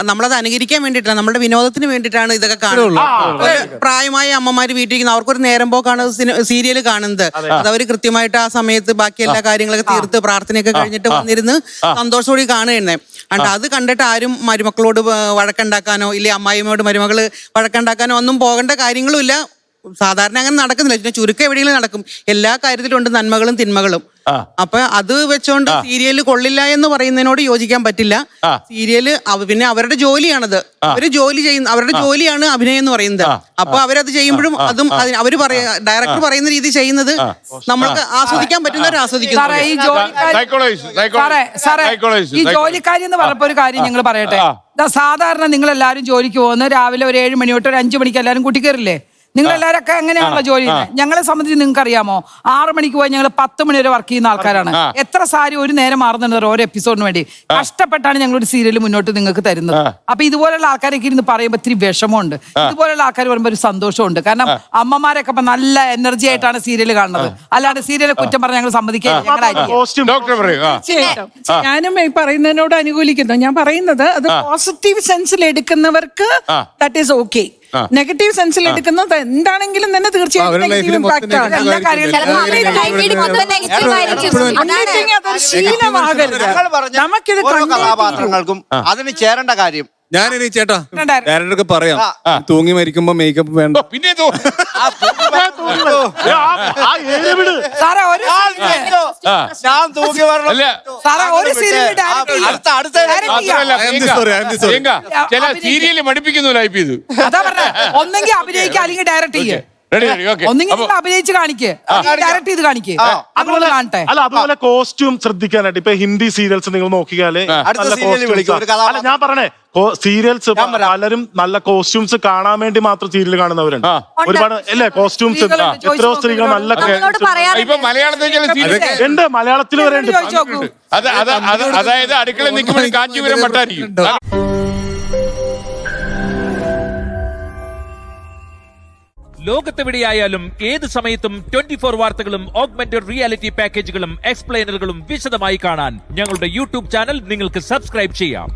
നമ്മളത് അനുകരിക്കാൻ വേണ്ടിയിട്ടാണ്, നമ്മുടെ വിനോദത്തിന് വേണ്ടിയിട്ടാണ് ഇതൊക്കെ കാണുന്നത്. പ്രായമായ അമ്മമാര് വീട്ടിൽ അവർക്കൊരു നേരം പോക്കാണ് സീരിയൽ കാണുന്നത്. അതവര് കൃത്യമായിട്ട് ആ സമയത്ത് ബാക്കി എല്ലാ കാര്യങ്ങളൊക്കെ തീർത്ത് പ്രാർത്ഥനയൊക്കെ കഴിഞ്ഞിട്ട് വന്നിരുന്ന് സന്തോഷത്തോടെ കാണുകയാണ്. അത് കണ്ടിട്ട് ആരും മരുമക്കളോട് വഴക്കുണ്ടാക്കാനോ ഇല്ലേ അമ്മായിമ്മയോട് മരുമകള് വഴക്കുണ്ടാക്കാനോ ഒന്നും പോകേണ്ട കാര്യങ്ങളും ഇല്ല. സാധാരണ അങ്ങനെ നടക്കുന്നില്ല, ചുരുക്കം എവിടെയെങ്കിലും നടക്കും. എല്ലാ കാര്യത്തിലും ഉണ്ട് നന്മകളും തിന്മകളും. അപ്പൊ അത് വെച്ചോണ്ട് സീരിയല് കൊള്ളില്ല എന്ന് പറയുന്നതിനോട് യോജിക്കാൻ പറ്റില്ല. സീരിയല് പിന്നെ അവരുടെ ജോലിയാണത്, അവര് ജോലി ചെയ്യുന്ന അവരുടെ ജോലിയാണ് അഭിനയം എന്ന് പറയുന്നത്. അപ്പൊ അവരത് ചെയ്യുമ്പോഴും അതും അവര് ഡയറക്ടർ പറയുന്ന രീതി ചെയ്യുന്നത് നമ്മൾക്ക് ആസ്വദിക്കാൻ പറ്റുന്നവർ ആസ്വദിക്കും. ഈ ജോലിക്കാരി എന്ന് പറഞ്ഞപ്പോ ഒരു കാര്യം ഞങ്ങൾ പറയട്ടെ. സാധാരണ നിങ്ങൾ എല്ലാവരും ജോലിക്ക് പോകുന്ന രാവിലെ ഒരു 7 മണി തൊട്ട് ഒരു 5 മണിക്ക് എല്ലാവരും കൂട്ടിക്കേറില്ലേ? നിങ്ങളെല്ലാവരൊക്കെ എങ്ങനെയാണല്ലോ ജോലി ചെയ്യുന്നത്? ഞങ്ങളെ സംബന്ധിച്ച് നിങ്ങൾക്ക് അറിയാമോ, 6 മണിക്ക് പോയി ഞങ്ങൾ 10 മണി വരെ വർക്ക് ചെയ്യുന്ന ആൾക്കാരാണ്. എത്ര സാരി ഒരു നേരം മാറുന്നുണ്ട് ഓരോ എപ്പിസോഡിന് വേണ്ടി. കഷ്ടപ്പെട്ടാണ് ഞങ്ങളൊരു സീരിയൽ മുന്നോട്ട് നിങ്ങൾക്ക് തരുന്നത്. അപ്പൊ ഇതുപോലുള്ള ആൾക്കാരൊക്കെ ഇരുന്ന് പറയുമ്പോൾ ഇത്തിരി വിഷമമുണ്ട്. ഇതുപോലുള്ള ആൾക്കാർ പറയുമ്പോൾ ഒരു സന്തോഷമുണ്ട്. കാരണം അമ്മമാരൊക്കെ ഇപ്പൊ നല്ല എനർജി ആയിട്ടാണ് സീരിയൽ കാണുന്നത്. അല്ലാണ്ട് സീരിയലെ കുറ്റം പറഞ്ഞ് ഞങ്ങൾ സമ്മതിക്കാൻ ഞാനും പറയുന്നതിനോട് അനുകൂലിക്കുന്നു. ഞാൻ പറയുന്നത് അത് പോസിറ്റീവ് സെൻസിൽ എടുക്കുന്നവർക്ക് ദാറ്റ് ഈസ് ഓക്കെ. നെഗറ്റീവ് സെൻസിൽ എടുക്കുന്നത് എന്താണെങ്കിലും തന്നെ തീർച്ചയായിട്ടും ഇമ്പാക്ട് ആണ്. അതൊരു ശീലമാകരുത്. നമുക്കിത് കഥാപാത്രങ്ങൾക്കും അതിന് ചേരേണ്ട കാര്യം. ഞാനിനി ചേട്ടാ ഡയറക്ടർക്ക് പറയാം, തൂങ്ങി മരിക്കുമ്പോ മേക്കപ്പ് വേണ്ട. പിന്നെ ഞാൻ തൂങ്ങി ചില സീരിയല് മടുപ്പിക്കുന്നു ലൈഫ് ഇത്. അതാ പറഞ്ഞ ഒന്നെങ്കിൽ അഭിനയിക്കുക അല്ലെങ്കിൽ ഡയറക്ട് ചെയ്യുക. ഒന്നെങ്കിൽ അഭിനയിച്ച് കാണിക്കേ, ഡയറക്ട് ചെയ്ത് കാണിക്കേ. അതുപോലെ കാണട്ടെ. അല്ല, അതുപോലെ കോസ്റ്റ്യൂം ശ്രദ്ധിക്കാനായിട്ട് ഇപ്പൊ ഹിന്ദി സീരിയൽസ് നിങ്ങൾ നോക്കിയാല് ഞാൻ പറഞ്ഞേ സീരിയൽസ് പലരും നല്ല കോസ്റ്റ്യൂംസ് കാണാൻ വേണ്ടി മാത്രം സീരിയൽ കാണുന്നവരുണ്ട്. ഒരുപാട് അല്ലേ കോസ്റ്റ്യൂംസ്? എത്രയോ സ്ത്രീകൾ നല്ല ഉണ്ട്, മലയാളത്തിൽ വരെ ഉണ്ട്. അതായത് അടുക്കള നിൽക്കുമ്പോൾ കാഞ്ചീപുരം മട്ടായിരിക്കും. ലോകത്തെവിടെയായാലും ഏത് സമയത്തും 24 വാർത്തകളും ഓഗ്മെന്റഡ് റിയാലിറ്റി പാക്കേജുകളും എക്സ്പ്ലെയിനറുകളും വിശദമായി കാണാൻ ഞങ്ങളുടെ യൂട്യൂബ് ചാനൽ നിങ്ങൾക്ക് സബ്സ്ക്രൈബ് ചെയ്യാം.